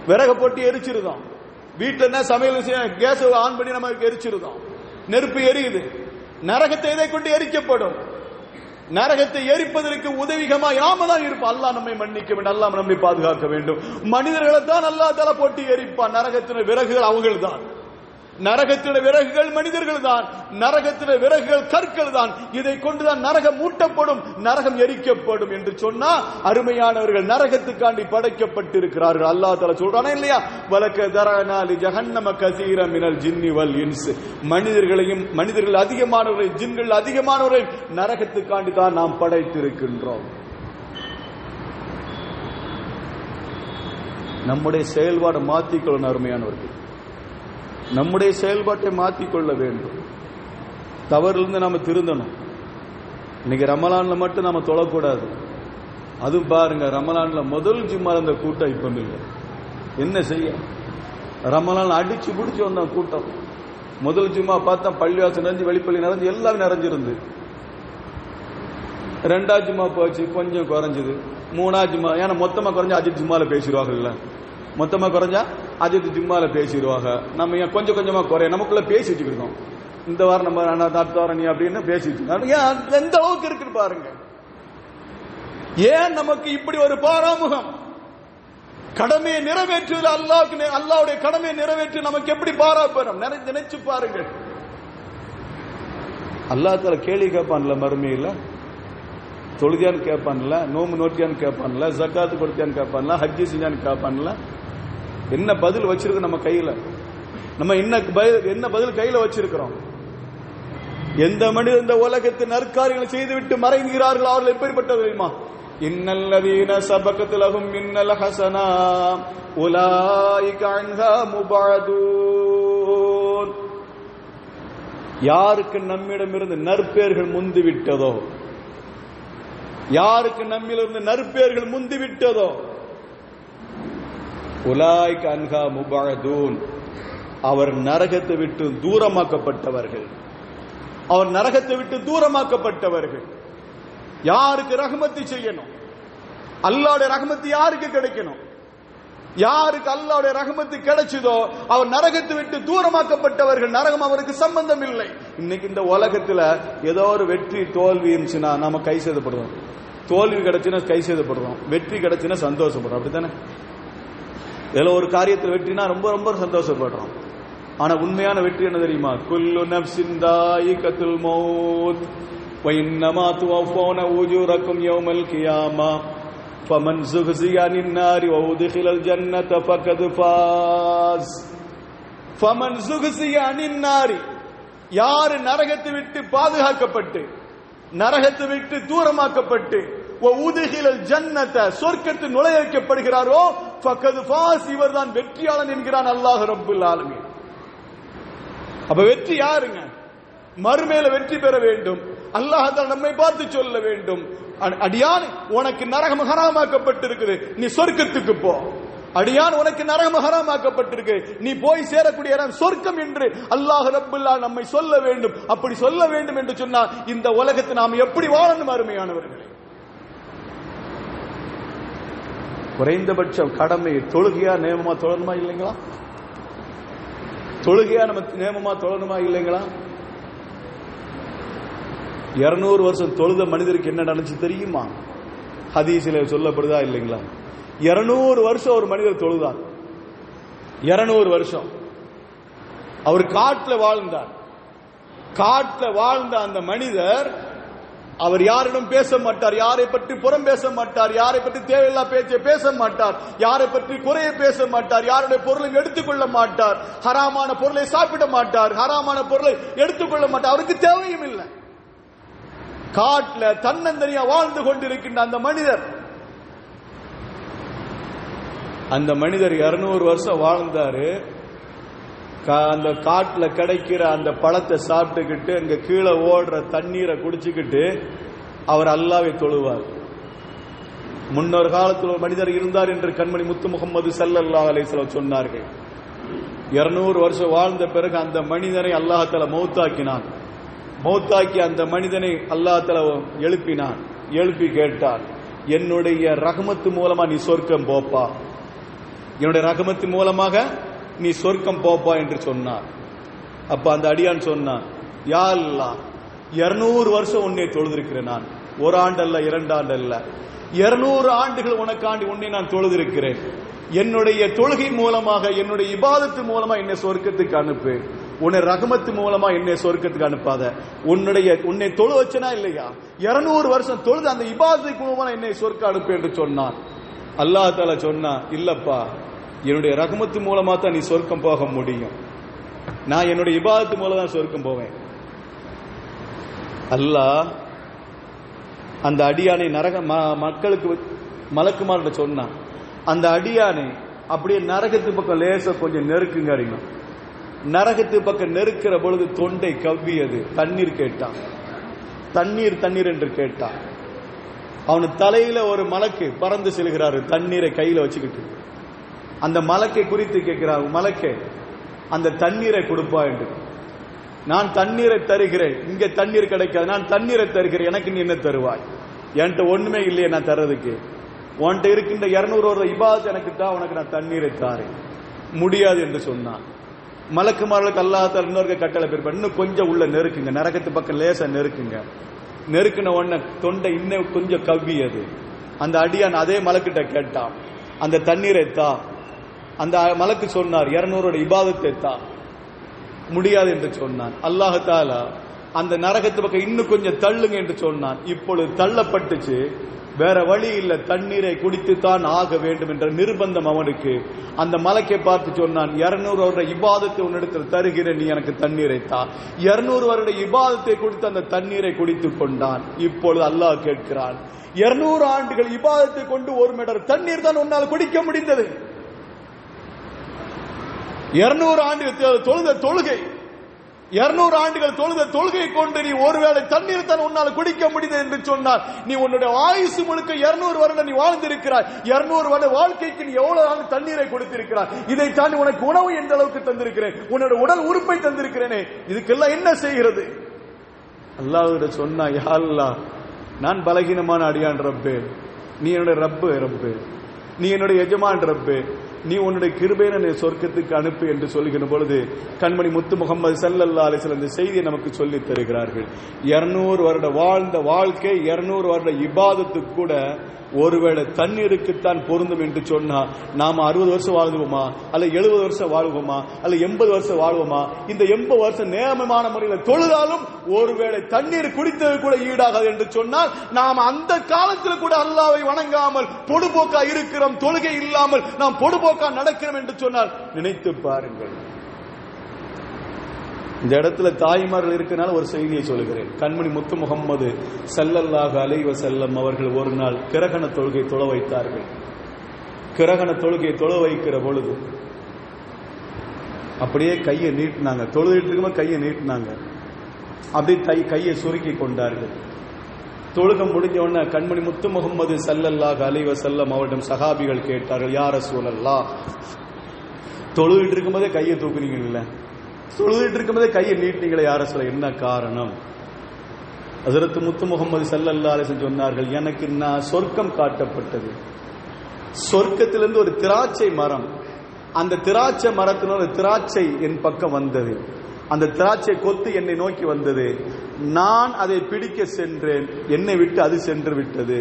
விறகு போட்டு எரிச்சிருந்தோம். வீட்டுல என்ன சமையல் கேஸ் ஆன் பண்ணி நம்ம எரிச்சிருந்தோம். நெருப்பு எரியுது. நரகத்தை இதை கொண்டு எரிக்கப்படும். நரகத்தை எரிப்பதற்கு உதவிகமா நாம தான் இருப்போம். அல்லாஹ் நம்மை மன்னிக்க வேண்டும், அல்லாஹ் நம்மை பாதுகாக்க வேண்டும். மனிதர்களை தான் அல்லாஹ் தஆலா போட்டு எரிப்பான். நரகத்தின் விறகுகள் அவர்கள் தான். நரகத்தின விறகுகள் மனிதர்கள் தான். நரகத்தின விறகுகள் கற்கள் தான். இதை கொண்டுதான் நரகம் மூட்டப்படும், நரகம் எரிக்கப்படும் என்று சொன்னா அருமையானவர்கள் நரகத்துக்காண்டி படைக்கப்பட்டிருக்கிறார்கள். அல்லாஹ் தஆலா சொல்றானே இல்லையா, வலகத் தரஅனா லி ஜஹன்னம கஸீரன் மினல் ஜின்னி வல் இன்ஸ். மனிதர்கள் அதிகமானவர்களை, ஜின்கள் அதிகமானவர்களை நரகத்துக்காண்டி தான் நாம் படைத்திருக்கின்றோம். நம்முடைய செயல்பாடு மாற்றிக்கொள்ளணும் அருமையானவர்கள். நம்முடைய செயல்பாட்டை மாற்றிக்கொள்ள வேண்டும். தவறிலிருந்து நாம திருந்தணும். இன்னைக்கு ரமலான்ல மட்டும் நாம தொழக்கூடாது. அது பாருங்க, ரமலான்ல முதல் ஜும்மால இந்த கூட்டம் இப்ப இல்லை. என்ன செய்ய? ரமலான் அடிச்சு பிடிச்சு வந்த கூட்டம். முதல் ஜும்மா பார்த்தா பள்ளிவாசல் நிறைஞ்சு, வெளிப்பள்ளி நிறைஞ்சு, எல்லாம் நிறைஞ்சிருந்து. ரெண்டாவது ஜும்மா போச்சு, கொஞ்சம் குறைஞ்சது. மூணாவது ஜும்மா, ஏன்னா மொத்தமா குறைஞ்சா அஜித் ஜும்மால பேசிடுவாங்கல்ல. மொத்தமா குறைஞ்சா அஜித் ஜும்மால பேசிடுவாங்க. நம்ம ஏன் கொஞ்சம் கொஞ்சமா குறைய நமக்குள்ள பேசி வச்சுக்கிட்டோம். இந்த வாரம் நம்ம அடுத்த வாரம் நீ அப்படின்னு பேசிட்டு எந்த அளவுக்கு இருக்கு பாருங்க. ஏன் நமக்கு இப்படி ஒரு பாராமுகம்? கடமையை நிறைவேற்றுவது அல்லாஹ்வுடைய கடமையை நிறைவேற்றி நமக்கு எப்படி பாராப்பறம்? நினைச்சு பாருங்க. அல்லாஹ் தஆலா கேள்வி கேட்பான்ல மறுமையில. தொழுதியான்னு கேட்பான்ல, நோம்பு நோட்டியான்னு கேட்பான்ல, ஜக்காத்து கொடுத்தியான்னு கேட்பான்ல, ஹஜ்ஜி செஞ்சான்னு கேட்பான்ல. என்ன பதில் வச்சிருக்கு நம்ம கையில? நம்ம என்ன பதில் கையில வச்சிருக்கிறோம்? எந்த மனிதர் இந்த உலகத்தில் நற்காரியங்களை செய்துவிட்டு மறைகிறார்களோ அவர்கள் எப்படிப்பட்டது தெரியுமா? இன்னல்லதீன சபகத் லஹும் மின்னல் ஹஸனா உலாயிக அன்ஹா முபஅதூன். யாருக்கு நம்மிடமிருந்து நற்பெயர்கள் முந்திவிட்டதோ, யாருக்கு நம்மிலிருந்து நற்பெயர்கள் முந்திவிட்டதோ, உலாயிக அன்ஹா முபஅதூன், அவர் நரகத்தை விட்டு தூரமாக்கப்பட்டவர்கள். அவர் நரகத்தை விட்டு தூரமாக்கப்பட்டவர்கள். யாருக்கு ரஹ்மத்து செய்யணும்? அல்லாஹ்வுடைய ரஹ்மத்து யாருக்கு கிடைக்கணும்? யாருக்கு அல்லாஹ்வுடைய ரஹ்மத்து கிடைச்சதோ அவர் நரகத்தை விட்டு தூரமாக்கப்பட்டவர்கள். நரகம் அவருக்கு சம்பந்தம் இல்லை. இன்னைக்கு இந்த உலகத்துல ஏதோ ஒரு வெற்றி தோல்வி இருந்துச்சுன்னா நாம கை சேதப்படுவோம். தோல்வி கிடைச்சுன்னா கை சேதப்படுறோம், வெற்றி கிடைச்சுன்னா சந்தோஷப்படுறோம். அப்படித்தானே? இதுல ஒரு காரியத்தில் வெற்றினா ரொம்ப ரொம்ப சந்தோஷப்படுறோம். ஆனா உண்மையான வெற்றி என்ன தெரியுமா? குல்லு நஃப்ஸின் தாயிகத்துல் மௌத் வ இன்னமா துவஃபௌன உஜூரக்கும் யௌமல் கியாமா ஃபமன் ஸுஹ்ஸிய அனின் நாரி வ உத்கிலல் ஜன்னத ஃபகத் ஃபாஸ். ஃபமன் ஸுஹ்ஸிய அனின் நாரி, யார் நரகத்தை விட்டு பாதுகாக்கப்பட்டு நரகத்தை விட்டு தூரமாக்கப்பட்டு வ உத்கிலல் ஜன்னத, சொர்க்கத்தில் நுழைய வைக்கப்படுகிறாரோ ஃபகத் ஃபாஸ், இவர்தான் வெற்றியாளன் என்கிறான் அல்லாஹ் ரப்புல் ஆலமீன். அப்ப வெற்றி யாருங்க? மறுமையில வெற்றி பெற வேண்டும். அல்லாஹ் தான் நம்மை பார்த்து சொல்ல வேண்டும், அடியான் உனக்கு நரகம் ஹராமாக்கப்பட்டிருக்குது, நீ சொர்க்கத்துக்கு போ. அடியான் உனக்கு நரகம் ஹராமாக்கப்பட்டிருக்கு, நீ போய் சேரக்கூடிய இடம் சொர்க்கம் என்று அல்லாஹ் ரப்புல் ஆலமீன் நம்மை சொல்ல வேண்டும். அப்படி சொல்ல வேண்டும் என்று சொன்னால் இந்த உலகத்தை நாம் எப்படி வாழணும் அருமையானவர்களே? குறைந்தபட்சம் கடமை தொழுகையா நேமமா தொழணுமா இல்லைங்களா? தொழுகையா நம்ம நேமமா தொழணுமா இல்லைங்களா? 200 வருஷம் தொழுத மனிதருக்கு என்ன நடந்துச்சு தெரியுமா? ஹதீஸிலே சொல்லப்படுதா இல்லைங்களா? 200 வருஷம் ஒரு மனிதர் தொழுதார். 200 வருஷம் அவர் காட்டில் வாழ்ந்தார். காட்டில் வாழ்ந்த அந்த மனிதர் அவர் யாரிடம் பேச மாட்டார், யாரை பற்றி புறம் பேச மாட்டார், யாரை பற்றி தேவையில்லா பேச்சை பேச மாட்டார், யாரை பற்றி குறைய பேச மாட்டார், யாருடைய பொருளை எடுத்துக்கொள்ள மாட்டார், ஹராமான பொருளை சாப்பிட மாட்டார், ஹராமான பொருளை எடுத்துக்கொள்ள மாட்டார். அவருக்கு தேவையும் இல்லை. காட்டில் தன்னந்தனியா வாழ்ந்து கொண்டிருக்கின்ற அந்த மனிதர் 200 வருஷம் வாழ்ந்தாரு. அந்த காட்டுல கிடைக்கிற அந்த பழத்தை சாப்பிட்டுக்கிட்டு அங்க கீழே ஓடுற தண்ணீரை குடிச்சுக்கிட்டு அவர் அல்லாஹ்வை தொழுவார். முன்னொரு காலத்தில் ஒரு மனிதர் இருந்தார் என்று கண்மணி முத்து முகமது ஸல்லல்லாஹு அலைஹி வஸல்லம் சொன்னார்கள். 200 வருஷம் வாழ்ந்த பிறகு அந்த மனிதனை அல்லாஹ் தஆலா மௌத்தாக்கினான். மௌத்தாக்கி அந்த மனிதனை அல்லாஹ் தஆலா எழுப்பினான். எழுப்பி கேட்டார், என்னுடைய ரஹ்மத்து மூலமா நீ சொர்க்கம் போப்பா, என்னுடைய ரஹ்மத்து மூலமாக நீ சொர்க்கம் போப்பா என்று சொன்னார். அப்ப அந்த அடியான் சொன்னான், யா அல்லாஹ் 200 வருஷம் உன்னை தொழுதிருக்கிறேன். நான் ஒரு ஆண்டு அல்ல, 2 ஆண்டு அல்ல, 200 ஆண்டுகள் உனக்காண்டி உன்னை நான் தொழுதிருக்கிறேன். என்னுடைய தொழுகை மூலமாக, என்னுடைய இபாதத்து மூலமா என்னை சொர்க்கத்துக்கு அனுப்பு, உன்னை ரஹ்மத்து மூலமா என்னை சொர்க்கத்துக்கு அனுப்பாத. உன்னை தொழு வச்சனா இல்லையா? 200 வருஷம் தொழுது அந்த இபாதத்துக்கு மூலமா என்னை சொர்க்கம் அனுப்பு என்று சொன்னான். அல்லாஹ் தஆலா சொன்னா, இல்லப்பா, என்னுடைய ரஹ்மத்து மூலமா தான் நீ சொர்க்கம் போக முடியும். நான் என்னுடைய இபாதத்து மூலம் தான் சொர்க்கம் போவேன். அல்லாஹ் அந்த அடியானை மக்களுக்கு மலக்குமார்கிட்ட சொன்னான். அந்த அடியானை அப்படியே நரகத்து பக்கம் லேச கொஞ்சம் நெருக்குங்க. நரகத்து பக்கம் நெருக்கிற பொழுது தொண்டை கவ்வியது. தண்ணீர் கேட்டான். தண்ணீர் என்று கேட்டான். அவனு தலையில ஒரு மலக்கு பறந்து செல்கிறாரு, தண்ணீரை கையில வச்சுக்கிட்டு. அந்த மலக்கை குறித்து கேட்கிறார், மலக்கே அந்த தண்ணீரை கொடுப்பா என்று. நான் தண்ணீரை தருகிறேன், இங்க தண்ணீர் கிடைக்காது, நான் தண்ணீரை தருகிறேன், எனக்கு நீ என்ன தருவாய்? என்கிட்ட ஒண்ணுமே இல்லையே நான் தர்றதுக்கு, உன்கிட்ட இருக்கின்ற 200 வருட இபாதத் எனக்கு தான், உனக்கு நான் தண்ணீரை தாரேன். முடியாது என்று சொன்னான். மலக்குமார்களுக்கு அல்லாஹ் தஆலா இன்னொரு கட்டளை பிறப்பார், இன்னும் கொஞ்சம் உள்ள நெருக்குங்க, நரகத்து பக்கம் லேசா நெருக்குங்க. நெருக்கின உடனே தொண்டை இன்னும் கொஞ்சம் கவ்வியது. அந்த அடியான் அதே மலக்கிட்ட கேட்டான், அந்த தண்ணீரை தா. அந்த மலக்கு சொன்னார், 200 இபாதத்தை தா. முடியாது என்று சொன்னான். அல்லாஹ் தஆலா அந்த நரகத்து பக்கம் இன்னும் கொஞ்சம் தள்ளுங்க என்று சொன்னான். இப்பொழுது தள்ளப்பட்டுச்சு. வேற வழி இல்ல, தண்ணீரை குடித்துத்தான் ஆக வேண்டும் என்ற நிர்பந்தம் அவனுக்கு. அந்த மலக்கை பார்த்து சொன்னான், 200 வருட இபாதத்தை உன்னிடத்தில் தருகிறேன், நீ எனக்கு தண்ணீரை தா. 200 வருட இபாதத்தை கொடுத்து அந்த தண்ணீரை குடித்துக் கொண்டான். இப்பொழுது அல்லாஹ் கேட்கிறான், 200 ஆண்டுகள் இபாதத்தை கொண்டு 1 மீட்டர் தண்ணீர் தான் உன்னால் குடிக்க முடிந்தது. 200 ஆண்டுகள் தொழுத தொழுகை, 200 ஆண்டுகள் தொழுத தொழுகை கொண்டு நீ ஒருவேளை தண்ணீர் தான் உன்னால் குடிக்க முடிந்தது என்று சொன்னார். நீ உன்னுடைய ஆயுசு முழுக்க 200 வருடம் நீ வாழ்ந்திருக்கிறாய். 200 வருட வாழ்க்கைக்கு நீ எவ்வளவு தண்ணீரை கொடுத்திருக்கிறாய். இதை தாண்டி உனக்கு உணவு எந்த அளவுக்கு தந்திருக்கிறேன், உன்னுடைய உடல் உறுப்பை தந்திருக்கிறேனே, இதுக்கெல்லாம் என்ன செய்கிறது? அல்லாஹ்விடம் சொன்னா, யா அல்லாஹ், நான் பலகீனமான அடியான் ரப்பே, நீ என்னுடைய ரப்பு, நீ என்னுடைய எஜமான் ரப்பே, நீ உன்னுடைய கிருபையை சொர்க்கத்துக்கு அனுப்பு என்று சொல்லுகிற பொழுது கண்மணி முத்து முகமது ஸல்லல்லாஹு அலைஹி வஸல்லம் இந்த செய்தியை நமக்கு சொல்லி தருகிறார்கள். 200 வருட வாழ்ந்த வாழ்க்கை, 200 வருட இபாதத்துக்கு கூட ஒருவேளை தண்ணீருக்குத்தான் பொருந்தும் என்று சொன்னா, நாம 60 வருஷம் வாழ்வோமா, அல்ல 70 வருஷம் வாழ்வோமா, அல்ல 80 வருஷம் வாழ்வோமா? இந்த 80 வருஷம் நேர்மையான முறையில் தொழுதாலும் ஒருவேளை தண்ணீர் குடித்தது கூட ஈடாகாது என்று சொன்னால், நாம் அந்த காலத்தில் கூட அல்லாஹ்வை வணங்காமல் பொடுபோக்கா இருக்கிறோம், தொழுகை இல்லாமல் நாம் பொடுபோக்கா நடக்கிறோம் என்று சொன்னால் நினைத்து பாருங்கள். இந்த இடத்துல தாய்மார்கள் இருக்கனால ஒரு செய்தியை சொல்கிறேன். கண்மணி முத்து முகம்மது ஸல்லல்லாஹு அலைஹி வஸல்லம் அவர்கள் ஒரு நாள் கிரகண தொழுகை தொழ வைத்தார்கள். கிரகண தொழுகை தொழ வைக்கிற பொழுது அப்படியே கையை நீட்டினாங்க. தொழுதிட்டு இருக்கும்போது கையை நீட்டினாங்க, அப்படியே கையை சுருக்கி கொண்டார்கள். தொழுகம் முடிஞ்ச உடனே கண்மணி முத்து முகம்மது ஸல்லல்லாஹு அலைஹி வஸல்லம் அவரிடம் சஹாபிகள் கேட்டார்கள், யா ரசூலல்லாஹ், தொழுதிட்டு இருக்கும்போதே கையை தூக்குறீங்கல்ல, தொழுதிட்டு இருக்கும்போதே கையை நீட்டினீங்களே, யார சொல்ல, என்ன காரணம்? ஹஜ்ரத் முத்து முகமது ஸல்லல்லாஹு அலைஹி வஸல்லம் சொன்னார்கள், எனக்கு நான் சொர்க்கம் காட்டப்பட்டது. சொர்க்கத்திலிருந்து ஒரு திராட்சை மரம், அந்த திராட்சை மரத்தினால் ஒரு திராட்சை என் பக்கம் வந்தது. அந்த திராட்சை கொத்து என்னை நோக்கி வந்தது. நான் அதை பிடிக்க சென்றேன், என்னை விட்டு அது சென்று விட்டது.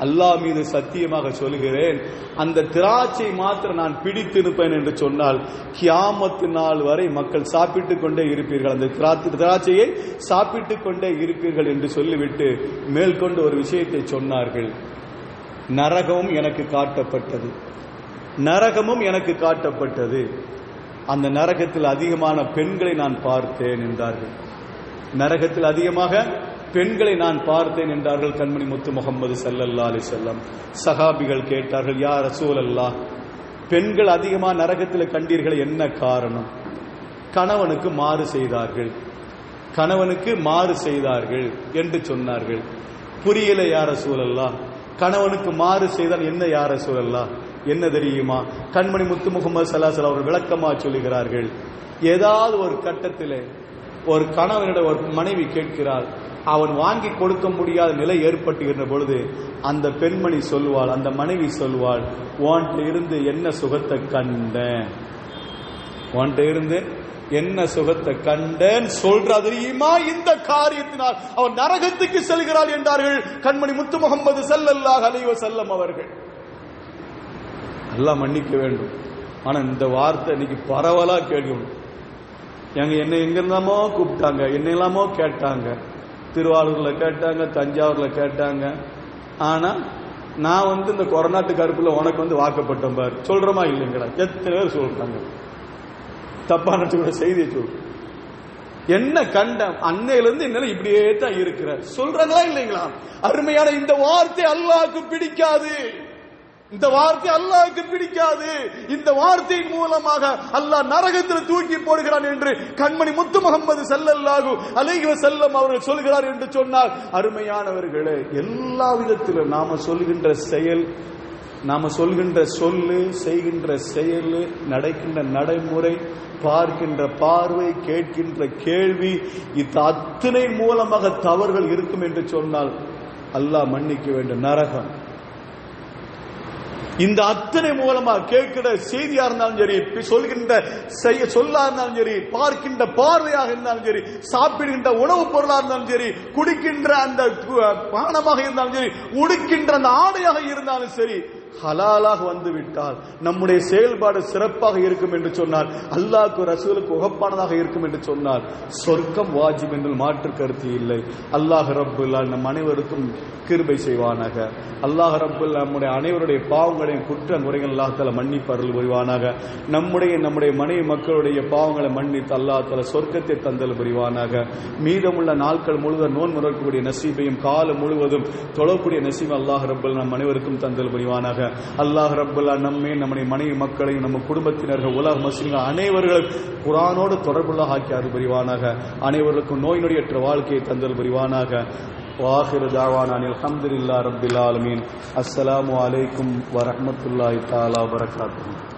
அல்லாஹ் மீது சத்தியமாக சொல்கிறேன், அந்த திராட்சை மாத்திரம் நான் பிடித்து இருப்பேன் என்று சொன்னால் கியாமத்து நாள் வரை மக்கள் சாப்பிட்டுக் கொண்டே இருப்பீர்கள், அந்த திராட்சையை சாப்பிட்டுக் கொண்டே இருப்பீர்கள் என்று சொல்லிவிட்டு மேற்கொண்டு ஒரு விஷயத்தை சொன்னார்கள். நரகமும் எனக்கு காட்டப்பட்டது, நரகமும் எனக்கு காட்டப்பட்டது. அந்த நரகத்தில் அதிகமான பெண்களை நான் பார்த்தேன் என்றார்கள். நரகத்தில் அதிகமாக பெண்களை நான் பார்த்தேன் என்றார்கள் கண்மணி முத்து முகமது ஸல்லல்லாஹு அலைஹி வஸல்லம். சஹாபிகள் கேட்டார்கள், யா ரசூலல்லாஹ், பெண்கள் அதிகமாக நரகத்தில் கண்டீர்கள், என்ன காரணம்? கணவனுக்கு மாறு செய்தார்கள், கணவனுக்கு மாறு செய்தார்கள் என்று சொன்னார்கள். புரியல யா ரசூலல்லாஹ், கணவனுக்கு மாறு செய்தால் என்ன யா ரசூலல்லாஹ்? என்ன தெரியுமா? கண்மணி முத்து முகமது ஸல்லல்லாஹு அலைஹி வஸல்லம் அவர் விளக்கமா சொல்லுகிறார்கள், ஏதாவது ஒரு கட்டத்தில் ஒரு கணவனிடம் ஒரு மனைவி கேட்கிறாள், அவன் வாங்கி கொடுக்க முடியாத நிலை ஏற்பட்டுகின்ற பொழுது அந்த பெண்மணி சொல்வாள், அந்த மனைவி சொல்வாள், உன்கிட்ட இருந்து என்ன சுகத்தை கண்டேன், உன்கிட்ட இருந்து என்ன சுகத்தை கண்டேன் சொல்றா தெரியுமா? இந்த காரியத்தினால் அவன் நரகத்துக்கு செல்கிறாள் என்றார்கள் கண்மணி முத்து முகமது ஸல்லல்லாஹு அலைஹி வஸல்லம் அவர்கள். எல்லாம் மன்னிக்க வேண்டும், ஆனா இந்த வார்த்தை இன்னைக்கு பரவலா கேட்கணும். என்னை எங்க இருந்தாமோ கூப்பிட்டாங்க, என்ன எல்லாமோ கேட்டாங்க, திருவாரூர்ல கேட்டாங்க, தஞ்சாவூர்ல கேட்டாங்க. ஆனா நான் இந்த கொரோனாட்டு கருப்புல உனக்கு வாக்கப்பட்டேன் பாரு, சொல்றமா இல்லைங்களா? எத்தனை பேர் சொல்றாங்க, தப்பான செய்தியை சொல். என்ன கண்ட அன்னையிலிருந்து என்ன இப்படியே தான் இருக்கிற சொல்றாங்களா இல்லைங்களா? அருமையான இந்த வார்த்தை அல்லாஹ்வுக்கு பிடிக்காது, இந்த வார்த்தை அல்லாஹ்வுக்கு பிடிக்காது. இந்த வார்த்தையின் மூலமாக அல்லாஹ் நரகத்தில் தூக்கி போடுகிறான் என்று கண்மணி முத்து முகமது ஸல்லல்லாஹு அலைஹி வஸல்லம் அவர்கள் சொல்கிறார் என்று சொன்னால், அருமையானவர்களே, எல்லா விதத்திலும் நாம சொல்கின்ற செயல், நாம சொல்கின்ற சொல்லு, செய்கின்ற செயல், நடக்கின்ற நடைமுறை, பார்க்கின்ற பார்வை, கேட்கின்ற கேள்வி, இது அத்தனை மூலமாக தவறுகள் இருக்கும் என்று சொன்னால் அல்லாஹ் மன்னிக்க வேண்டும். நரகம் இந்த அத்தனை மூலமா கேட்கிற செய்தியா இருந்தாலும் சரி, சொல்கின்ற சொல்லா இருந்தாலும் சரி, பார்க்கின்ற பார்வையாக இருந்தாலும் சரி, சாப்பிடுகின்ற உணவுப் பொருளாக இருந்தாலும் சரி, குடிக்கின்ற அந்த பானமாக இருந்தாலும் சரி, உடுக்கின்ற அந்த ஆடையாக இருந்தாலும் சரி, ஹலாலாக வந்து விட்டால் நம்முடைய செயல்பாடு சிறப்பாக இருக்கும் என்று சொன்னால், அல்லாஹ்வுக்கு ரசூலுக்கு உகப்பானதாக இருக்கும் என்று சொன்னால் சொர்க்கம் வாஜிப் என்று மாற்று கருத்து இல்லை. அல்லாஹ் ரப்புல் நம் அனைவருக்கும் கிருபை செய்வானாக. அல்லாஹ் ரப்புல் நம்முடைய அனைவருடைய பாவங்களையும் குற்ற குறைகள் அல்லாஹ் தஆலா மன்னிப்பு அருள் புரிவானாக. நம்முடைய மனைவி மக்களுடைய பாவங்களை மன்னித்து அல்லாஹ் தஆலா சொர்க்கத்தை தந்தல் புரிவானாக. மீதமுள்ள நாட்கள் முழுவதும் நோன்பு நோக்கக்கூடிய நசீபையும் காலம் முழுவதும் தொழக்கூடிய நசீபை அல்லாஹ் ரப்புல் நம் அனைவருக்கும் தந்தல் புரிவானாக. அல்லாஹ் ரப்புல் நம்மை நம்முடைய மனைவி மக்களையும் நம்ம குடும்பத்தினர்கள் உலக முஸ்லிம்கள் அனைவர்களும் குர்ஆனோடு தொடர்புள்ள ஆக்கி அருள் புரிவானாக. அனைவருக்கும் நோய் நொடியற்ற வாழ்க்கையை தந்தல் புரிவானாக. வாஹிரு தாவானா அல்ஹம்துலில்லாஹி ரப்பில் ஆலமீன். அஸ்ஸலாமு அலைக்கும் வரஹ்மத்துல்லாஹி தஆலா வபரகாத்துஹு.